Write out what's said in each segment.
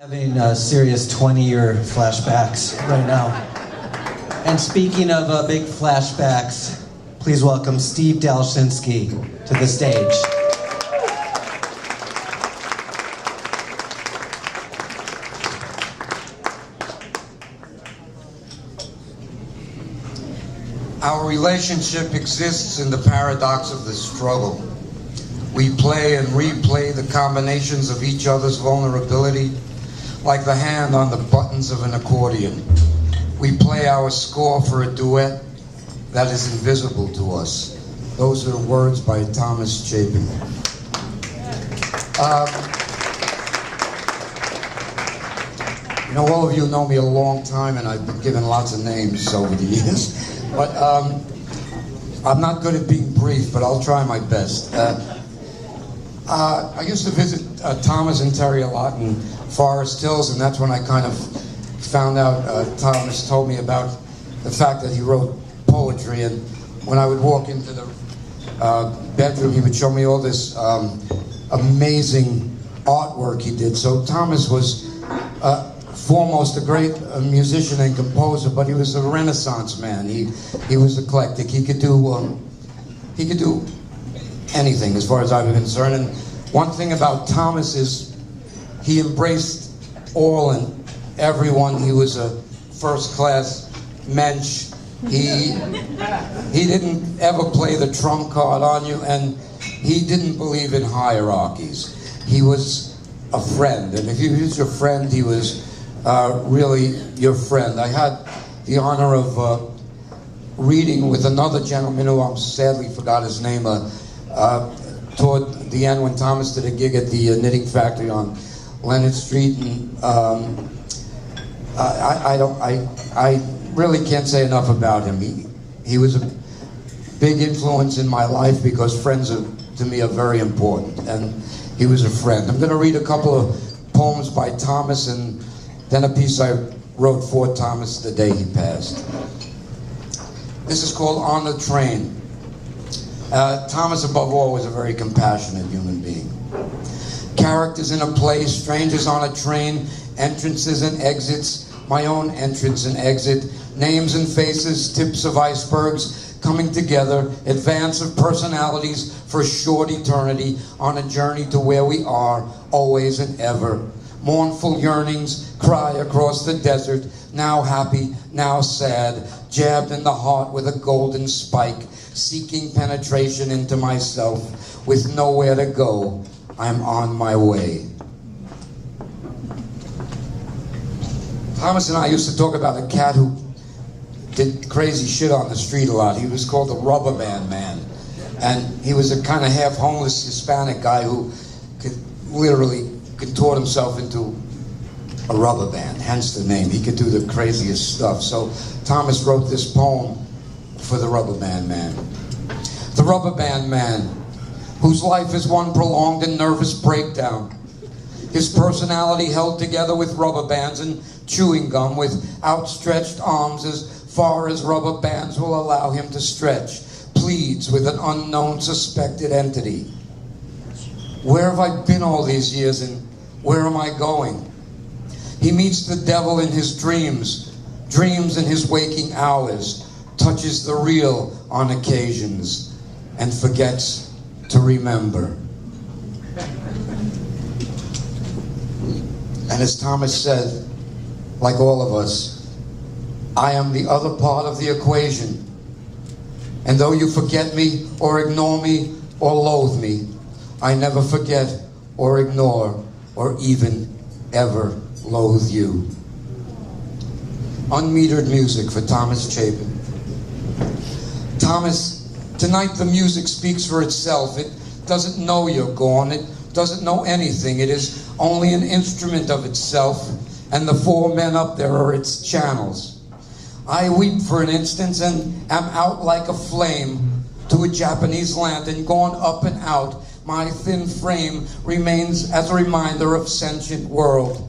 Having serious 20-year flashbacks right now. And speaking of big flashbacks, please welcome Steve Dalachinsky to the stage. Our relationship exists in the paradox of the struggle. We play and replay the combinations of each other's vulnerability, like the hand on the buttons of an accordion. We play our score for a duet that is invisible to us. Those are words by Thomas Chapin. All of you know me a long time, and I've been given lots of names over the years. But I'm not good at being brief, but I'll try my best. I used to visit Thomas and Terry a lot in Forest Hills, and that's when I kind of found out, Thomas told me about the fact that he wrote poetry, and when I would walk into the bedroom, he would show me all this amazing artwork he did. So Thomas was foremost a great musician and composer, but he was a Renaissance man. He was eclectic. He could do anything as far as I was concerned. And one thing about Thomas is he embraced all and everyone. He was a first-class mensch. He didn't ever play the trump card on you, and he didn't believe in hierarchies. He was a friend, and if he was your friend, he was really your friend. I had the honor of reading with another gentleman who I sadly forgot his name toward the end when Thomas did a gig at the Knitting Factory on Leonard Street, and I really can't say enough about him. He was a big influence in my life because friends to me are very important, and he was a friend. I'm going to read a couple of poems by Thomas and then a piece I wrote for Thomas the day he passed. This is called On the Train. Thomas, above all, was a very compassionate human being. Characters in a play, strangers on a train, entrances and exits, my own entrance and exit, names and faces, tips of icebergs coming together, advance of personalities for a short eternity on a journey to where we are, always and ever. Mournful yearnings cry across the desert, now happy, now sad, jabbed in the heart with a golden spike, seeking penetration into myself, with nowhere to go, I'm on my way. Thomas and I used to talk about a cat who did crazy shit on the street a lot. He was called the Rubberband man, and he was a kind of half homeless Hispanic guy who could literally contort himself into a rubber band, hence the name. He could do the craziest stuff. So Thomas wrote this poem for the rubber band man. The rubber band man, whose life is one prolonged and nervous breakdown. His personality held together with rubber bands and chewing gum, with outstretched arms as far as rubber bands will allow him to stretch, pleads with an unknown suspected entity. Where have I been all these years, and where am I going? He meets the devil in his dreams, dreams in his waking hours, touches the real on occasions, and forgets to remember. And as Thomas said, like all of us, I am the other part of the equation. And though you forget me or ignore me or loathe me, I never forget or ignore or even ever loathe you. Unmetered music for Thomas Chapin. Thomas, tonight the music speaks for itself. It doesn't know you're gone. It doesn't know anything. It is only an instrument of itself, and the four men up there are its channels. I weep for an instant and am out like a flame to a Japanese lantern, gone up and out. My thin frame remains as a reminder of sentient world.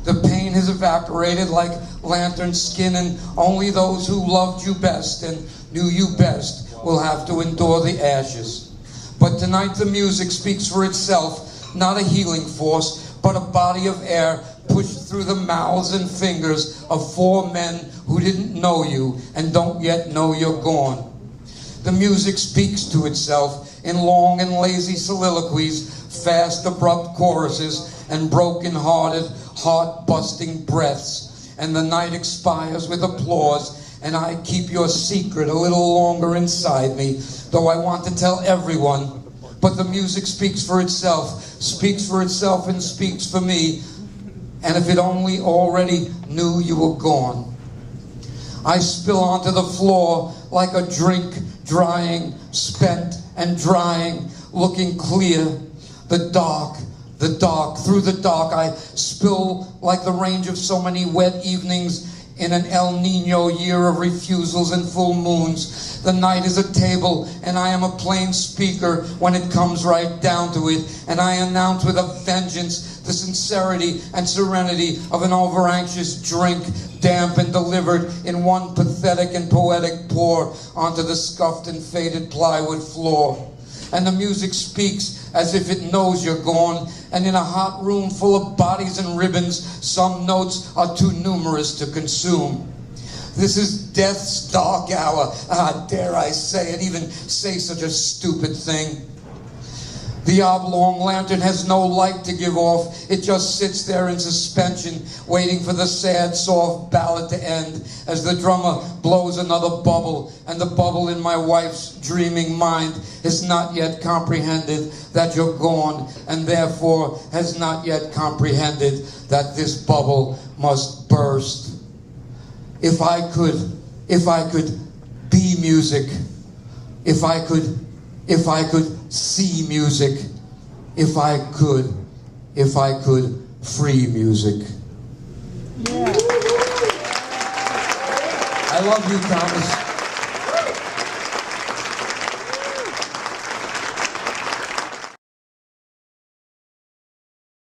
The pain has evaporated like lantern skin, and only those who loved you best and knew you best will have to endure the ashes. But tonight the music speaks for itself, not a healing force, but a body of air pushed through the mouths and fingers of 4 men who didn't know you and don't yet know you're gone. The music speaks to itself in long and lazy soliloquies, fast abrupt choruses, and broken-hearted, heart-busting breaths. And the night expires with applause, and I keep your secret a little longer inside me, though I want to tell everyone. But the music speaks for itself and speaks for me. And if it only already knew you were gone. I spill onto the floor like a drink, drying, spent and drying, looking clear. The dark, through the dark I spill like the range of so many wet evenings in an El Nino year of refusals and full moons. The night is a table, and I am a plain speaker when it comes right down to it, and I announce with a vengeance the sincerity and serenity of an over-anxious drink, damp and delivered in one pathetic and poetic pour onto the scuffed and faded plywood floor. And the music speaks as if it knows you're gone, and in a hot room full of bodies and ribbons, some notes are too numerous to consume. This is death's dark hour. Dare I say it, even say such a stupid thing. The oblong lantern has no light to give off. It just sits there in suspension, waiting for the sad, soft ballad to end as the drummer blows another bubble, and the bubble in my wife's dreaming mind has not yet comprehended that you're gone, and therefore has not yet comprehended that this bubble must burst. If I could be music, if I could see music, if I could free music. Yeah. I love you, Thomas.